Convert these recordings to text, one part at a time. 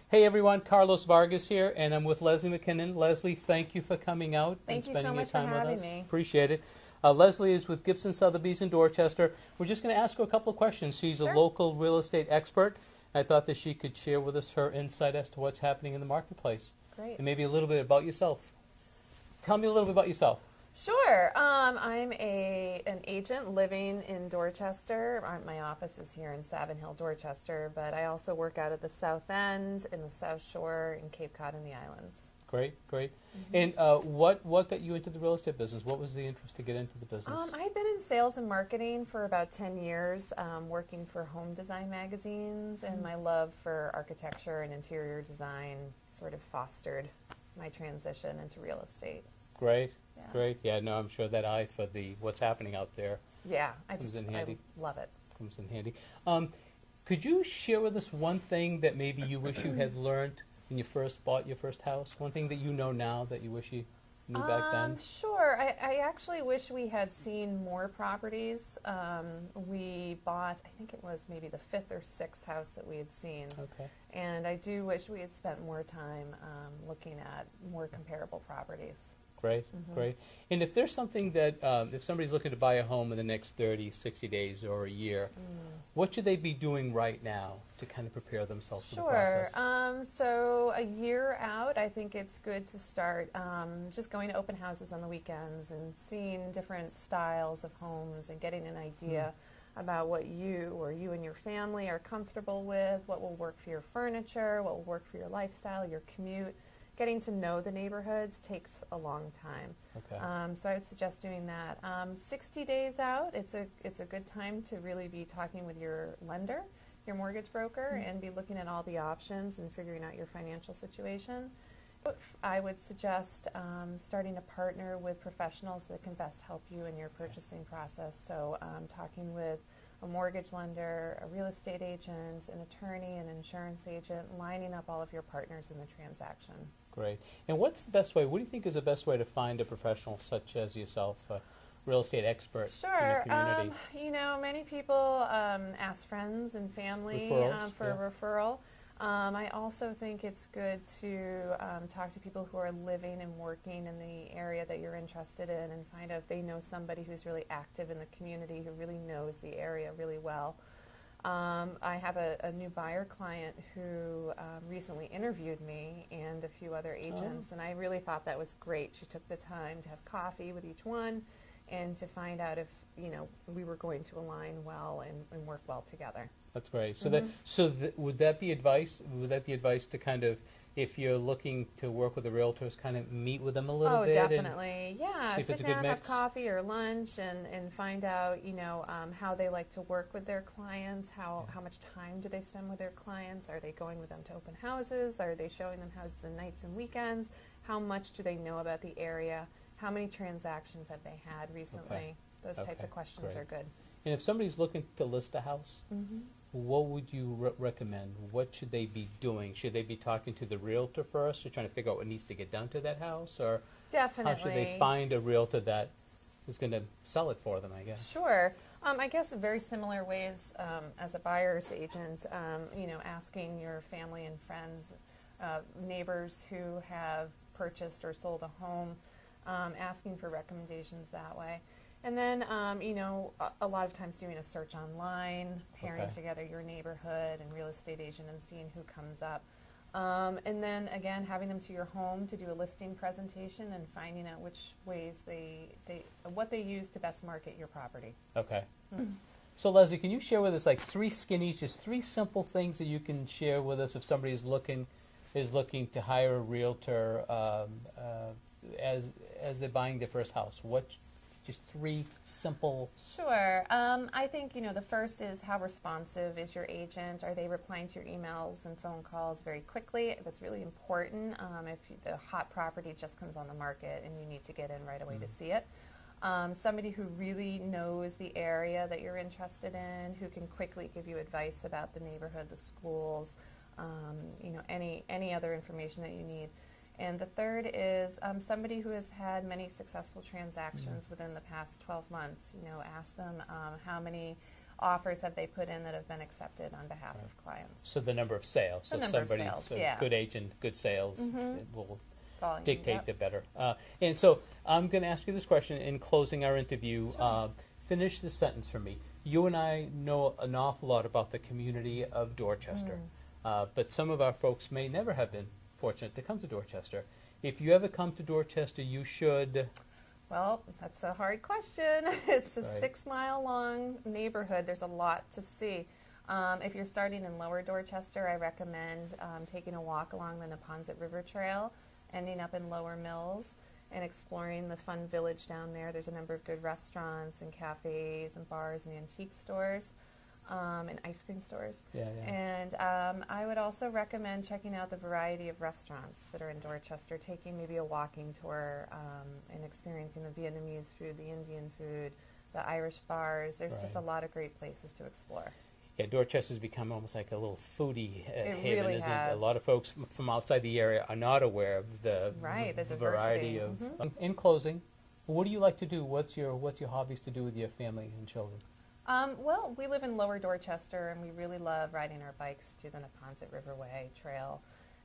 Hey everyone, Carlos Vargas here, and I'm with Leslie Mackinnon. Leslie, thank you for coming out and Thank you so spending your much for time with having us. me. Appreciate it. Leslie is with Gibson Sotheby's in Dorchester. We're just going to ask her a couple of questions. She's a Sure. local real estate expert. I thought that she could share with us her insight as to what's happening in the marketplace. Great. And maybe a little bit about yourself. Tell me a little bit about yourself. Sure. I'm an agent living in Dorchester. My office is here in Savin Hill, Dorchester, but I also work out at the South End, in the South Shore, in Cape Cod, and the islands. Great, great. And what got you into the real estate business? What was the interest to get into the business? I've been in sales and marketing for about 10 years, working for home design magazines, and my love for architecture and interior design sort of fostered my transition into real estate. Great, Yeah. great. Yeah, no, I'm sure that eye for what's happening out there Yeah, I love it. comes in handy. Could you share with us one thing that maybe you wish you had learned when you first bought your first house? One thing that you know now that you wish you knew back then? Sure. I actually wish we had seen more properties. We bought, I think it was maybe the fifth or sixth house that we had seen. Okay. And I do wish we had spent more time looking at more comparable properties. Great, great. And if there's something that, if somebody's looking to buy a home in the next 30, 60 days or a year, what should they be doing right now to kind of prepare themselves for the process? Sure. So a year out, I think it's good to start just going to open houses on the weekends and seeing different styles of homes and getting an idea about what you or you and your family are comfortable with, what will work for your furniture, what will work for your lifestyle, your commute. Getting to know the neighborhoods takes a long time. Okay. So I would suggest doing that. 60 days out, it's a good time to really be talking with your lender, your mortgage broker, and be looking at all the options and figuring out your financial situation. I would suggest starting to partner with professionals that can best help you in your purchasing process. So talking with a mortgage lender, a real estate agent, an attorney, an insurance agent, lining up all of your partners in the transaction. Great. And what's the best way? What do you think is the best way to find a professional such as yourself, a real estate expert in the community? You know, many people ask friends and family for a referral. I also think it's good to talk to people who are living and working in the area that you're interested in and find out if they know somebody who's really active in the community, who really knows the area really well. I have a new buyer client who recently interviewed me and a few other agents, and I really thought that was great. She took the time to have coffee with each one and to find out if, you know, we were going to align well and work well together. That's great. So would that be advice? Would that be advice to kind of, if you're looking to work with the realtors, kind of meet with them a little bit? Oh, definitely. Yeah, see if sit it's a good down, mix? have coffee or lunch, and find out, you know, how they like to work with their clients. How much time do they spend with their clients? Are they going with them to open houses? Are they showing them houses on nights and weekends? How much do they know about the area? How many transactions have they had recently? Okay. Those types of questions Great. are good. And if somebody's looking to list a house, what would you recommend? What should they be doing? Should they be talking to the realtor first, or trying to figure out what needs to get done to that house? Or Definitely. how should they find a realtor that is going to sell it for them, I guess? Sure. I guess very similar ways as a buyer's agent, you know, asking your family and friends, neighbors who have purchased or sold a home, asking for recommendations that way. And then, you know, a lot of times doing a search online, pairing together your neighborhood and real estate agent and seeing who comes up. And then, again, having them to your home to do a listing presentation and finding out which ways what they use to best market your property. Okay. So, Leslie, can you share with us like three simple things that you can share with us if somebody is looking to hire a realtor as they're buying their first house? Just three simple. Sure. I think, you know, the first is how responsive is your agent? Are they replying to your emails and phone calls very quickly? That's really important if the hot property just comes on the market and you need to get in right away to see it. Somebody who really knows the area that you're interested in, who can quickly give you advice about the neighborhood, the schools, you know, any other information that you need. And the third is somebody who has had many successful transactions within the past 12 months. You know, ask them how many offers have they put in that have been accepted on behalf of clients. So the number of sales. The so number of somebody, sales, so yeah. good agent, good sales will Volume, dictate the better. And so I'm going to ask you this question in closing our interview. Sure. Finish this sentence for me. You and I know an awful lot about the community of Dorchester, but some of our folks may never have been fortunate to come to Dorchester. If you ever come to Dorchester, you should... Well, that's a hard question. It's a Right. 6-mile long neighborhood. There's a lot to see. If you're starting in Lower Dorchester, I recommend taking a walk along the Neponset River Trail, ending up in Lower Mills, and exploring the fun village down there. There's a number of good restaurants and cafes and bars and antique stores and ice cream stores. And I would also recommend checking out the variety of restaurants that are in Dorchester, taking maybe a walking tour and experiencing the Vietnamese food, the Indian food, the Irish bars. There's just a lot of great places to explore. Yeah, Dorchester's become almost like a little foodie haven, really isn't it? has. A lot of folks from outside the area are not aware of the, the variety diversity. of... In closing, what do you like to do? What's your hobbies to do with your family and children? Well, we live in Lower Dorchester, and we really love riding our bikes to the Neponset Riverway Trail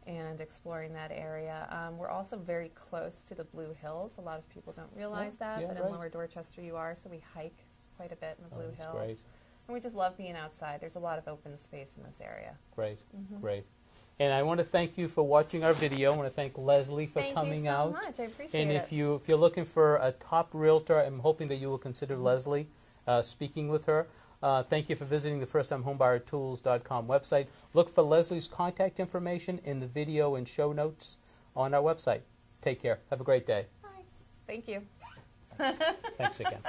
and exploring that area. We're also very close to the Blue Hills. A lot of people don't realize that, but in Lower Dorchester you are, so we hike quite a bit in the Blue Hills. Great. And we just love being outside. There's a lot of open space in this area. Great, great. And I want to thank you for watching our video. I want to thank Leslie for coming out. Thank you so much. I appreciate and it. if you're looking for a top realtor, I'm hoping that you will consider Leslie speaking with her. Thank you for visiting the FirstTimeHomeBuyerTools.com website. Look for Leslie's contact information in the video and show notes on our website. Take care. Have a great day. Bye. Thank you. Thanks again.